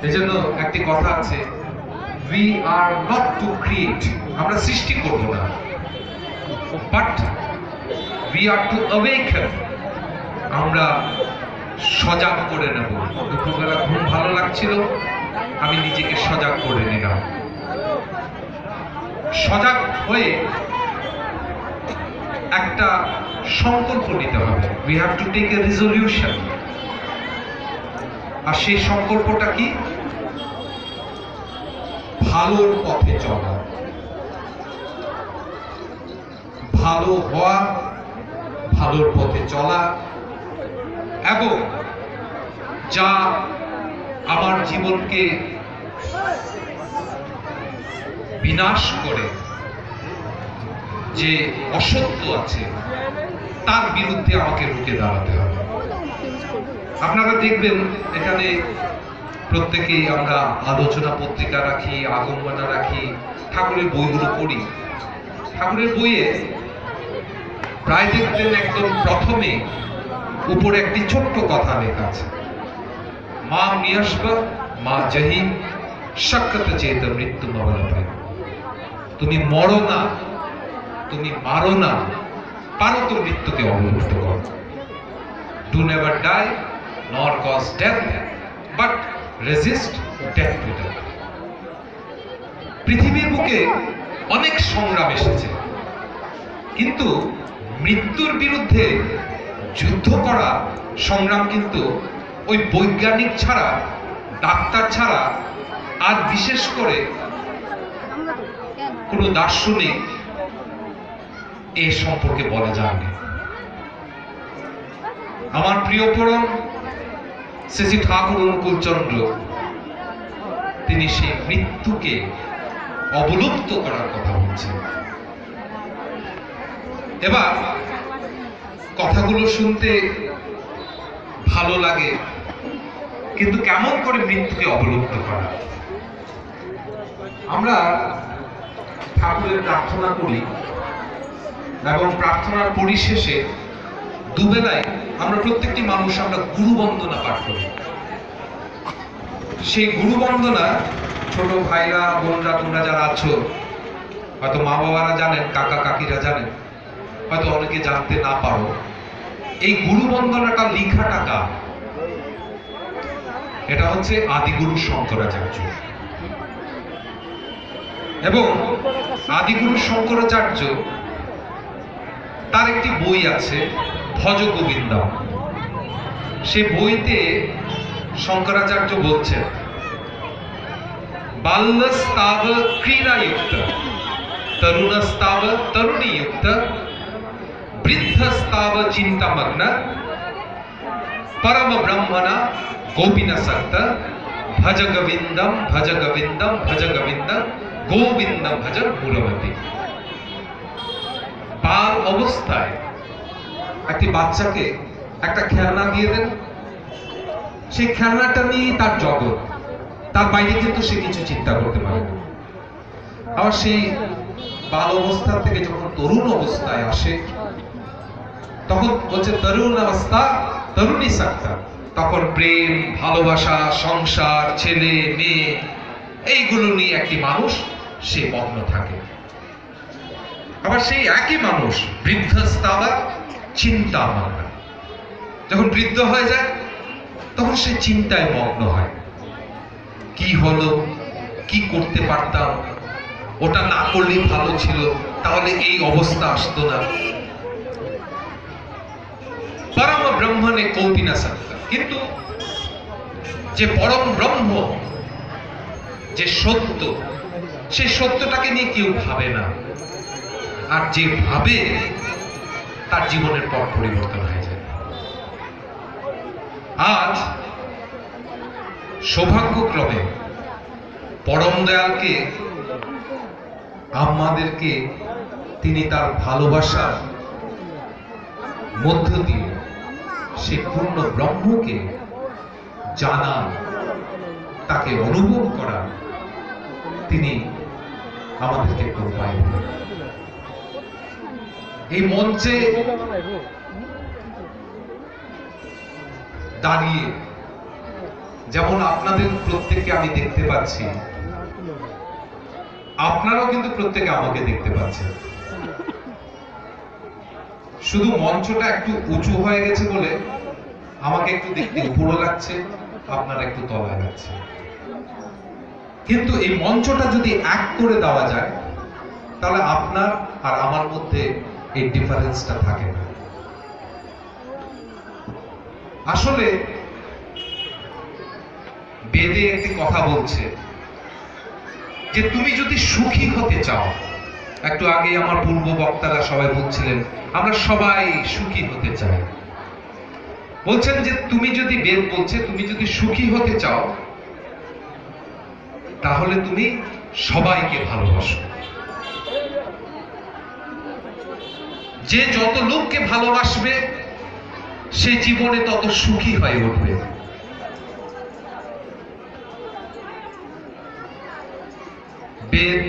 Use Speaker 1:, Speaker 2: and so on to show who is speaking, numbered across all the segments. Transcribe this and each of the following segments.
Speaker 1: এজন্য একটি কথা আছে, we are not to create, আমরা সৃষ্টি করব না, but we are to awaken, আমরা সজাগ করে নেব। দুপুরবেলা ঘুম ভালো লাগছিল, আমি নিজেকে সজাগ করে নিলাম। সজাগ হয়ে একটা সংকল্প নিতে হবে, we have to take a resolution। আর সেই সংকল্পটা কি? ভালোর পথে চলা, ভালো হওয়া, ভালোর পথে চলা, এবং যা আমার জীবনকে বিনাশ করে, যে অসত্য আছে তার বিরুদ্ধে আমাকে রুখে দাঁড়াতে হবে। আপনারা দেখবেন এখানে প্রত্যেকেই আমরা আলোচনা পত্রিকা রাখি, আগমনা রাখি, ঠাকুরের বইগুলো পড়ি। ঠাকুরের বইয়ে প্রায় দেখবেন একদম প্রথমে উপরে একটি ছোট্ট কথা লেখা আছে, মা নিয়াসব মা জহিম শক্কত চেত মৃত্যু নবলপায়। তুমি মরো না, তুমি মারো না, পারো তো মৃত্যুকে অবলুপ্ত করো। Do never die nor cause death, but resist death to death. পৃথিবীর বুকে অনেক সংগ্রাম এসেছে, কিন্তু মৃত্যুর বিরুদ্ধে যুদ্ধ করা সংগ্রাম কিন্তু ওই বৈজ্ঞানিক ছাড়া, ডাক্তার ছাড়া, আর বিশেষ করে কোনো দার্শনিক এ সম্পর্কে বলা যায়নি। আমার প্রিয় পরম শ্রী ঠাকুর অনুকূল চন্দ্র, তিনি সেই মৃত্যুকে অবলুপ্ত করার কথা বলছেন। এবার কথাগুলো শুনতে ভালো লাগে, কিন্তু কেমন করে মৃত্যুকে অবলুপ্ত করা? আমরা ঠাকুরের প্রার্থনা করি এবং প্রার্থনার পরিশেষে দুবেলায় আমরা প্রত্যেকটি মানুষ আমরা গুরু বন্দনা পাঠ করি। সেই গুরু বন্দনা ছোট ভাইরা বোনরা তোমরা যারা আছো, হয়তো মা বাবারা জানেন, কাকা কাকিরা জানেন, হয়তো অনেকে জানতে না পারো। এই গুরু বন্দনাটা লিখাটা কার? এটা হচ্ছে আদিগুরু শঙ্করাচার্য। এবং আদিগুরু শঙ্করাচার্য তার একটি বই আছে ভজ গোবিন্দম। সে বইতে শঙ্করাচার্য বলছেন, বাল্যস্তাব ক্রীড়াযুক্ত, তরুণস্তাব তরুণীযুক্ত, বৃদ্ধস্তাব চিন্তামগ্ন, পরম ব্রহ্মণা গোপিনাসক্ত, ভজ গোবিন্দম ভজ গোবিন্দম ভজ গোবিন্দম গোবিন্দম ভজ মূলমতি। বাল অবস্থায় একটি বাচ্চাকে একটা খেলনা দিয়ে দেন, সেই খেলনাটা নিয়ে তার জগৎ, তার বাইরে কিন্তু সে কিছু চিন্তা করতে পারে না। আবার সেই বাল অবস্থা থেকে যখন তরুণ অবস্থায় আসে, তখন বলছে তরুণ অবস্থা তরুণী সাক্তা, তখন প্রেম, ভালোবাসা, সংসার, ছেলে মেয়ে, এইগুলো নিয়ে একটি মানুষ সে মগ্ন থাকে। আবার সেই একই মানুষ বৃদ্ধস্তাবা চিন্তা মগ্ন, যখন বৃদ্ধ হয়ে যায় তখন সে চিন্তায় মগ্ন হয়, কি হলো, কি করতে পারতাম, ওটা না করলেই ভালো ছিল, তাহলে এই অবস্থা আসতো না। পরম ব্রহ্মণে কৌপিনা সত্তা, কিন্তু যে পরম ব্রহ্ম, যে সত্য, সেই সত্যটাকে নিয়ে কেউ ভাবে না। আর যে ভাবে তার জীবনের পথ পরিবর্তন হয়ে যায়। আজ সৌভাগ্যক্রমে পরম দয়ালকে আমাদেরকে তিনি তার ভালোবাসার মধ্য দিয়ে সে পূর্ণ ব্রহ্মকে জানা, তাকে অনুভব করা, তিনি আমাদেরকে উপায় দিলেন। এই মঞ্চে দাঁড়িয়ে যেমন আপনাদের প্রত্যেককে আমি দেখতে পাচ্ছি, আপনারাও কিন্তু প্রত্যেকে আমাকে দেখতে পাচ্ছেন। শুধু মঞ্চটা একটু উঁচু হয়ে গেছে বলে আমাকে একটু দেখতে উপরে লাগছে, আপনারা একটু তলায় লাগছে। কিন্তু এই মঞ্চটা যদি এক করে দেওয়া যায় তাহলে আপনার আর আমার মধ্যে এই ডিফারেন্সটা থাকে না। আসলে বেদে একটি কথা বলছে যে তুমি যদি সুখী হতে চাও, একটু আগে আমার পূর্ব বক্তারা সবাই বলছিলেন আমরা সবাই সুখী হতে চাই, বলছেন যে তুমি যদি, বেদ বলছে তুমি যদি সুখী হতে চাও তাহলে তুমি সবাইকে ভালোবাসো। যে যত লোককে ভালোবাসবে সে জীবনে তত সুখী হয়ে উঠবে। বেদ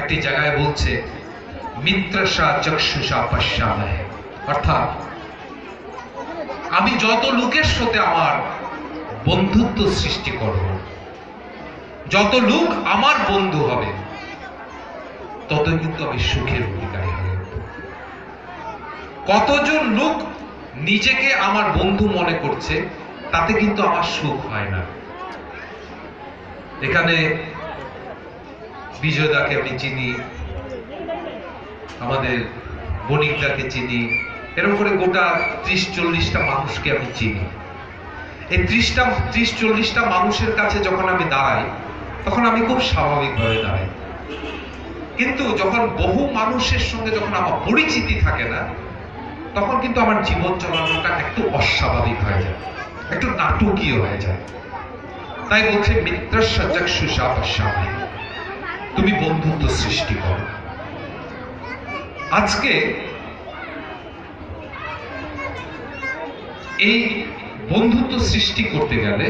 Speaker 1: একটি জায়গায় বলছে মিত্রসা চক্ষুষা পশ্যামহে, অর্থাৎ আমি যত লোকের সাথে আমার বন্ধুত্ব সৃষ্টি করব, যত লোক আমার বন্ধু হবে ততই কিন্তু আমি সুখের অধিকারী হয়ে উঠব। কতজন লোক নিজেকে আমার বন্ধু মনে করছে তাতে কিন্তু আমার সুখ হয় না। এখানে বিজয়দাকে আমি চিনি, আমাদের বণিকদাকে চিনি, এরকম করে গোটা 30-40টা মানুষকে আমি চিনি। এই 30-40টা মানুষের কাছে যখন আমি দাঁড়াই তখন আমি খুব স্বাভাবিকভাবে দাঁড়াই, কিন্তু যখন বহু মানুষের সঙ্গে যখন আমার পরিচিতি থাকে না তখন কিন্তু আমার জীবন চালানোটা একটু অস্বাভাবিক হয়ে যায়, একটু নাটকীয় হয়ে যায়। তাই বলছে মিত্রস্য চক্ষুষা পশ্যামহে, তুমি বন্ধুত্ব সৃষ্টি করো। আজকে এই বন্ধুত্ব সৃষ্টি করতে গেলে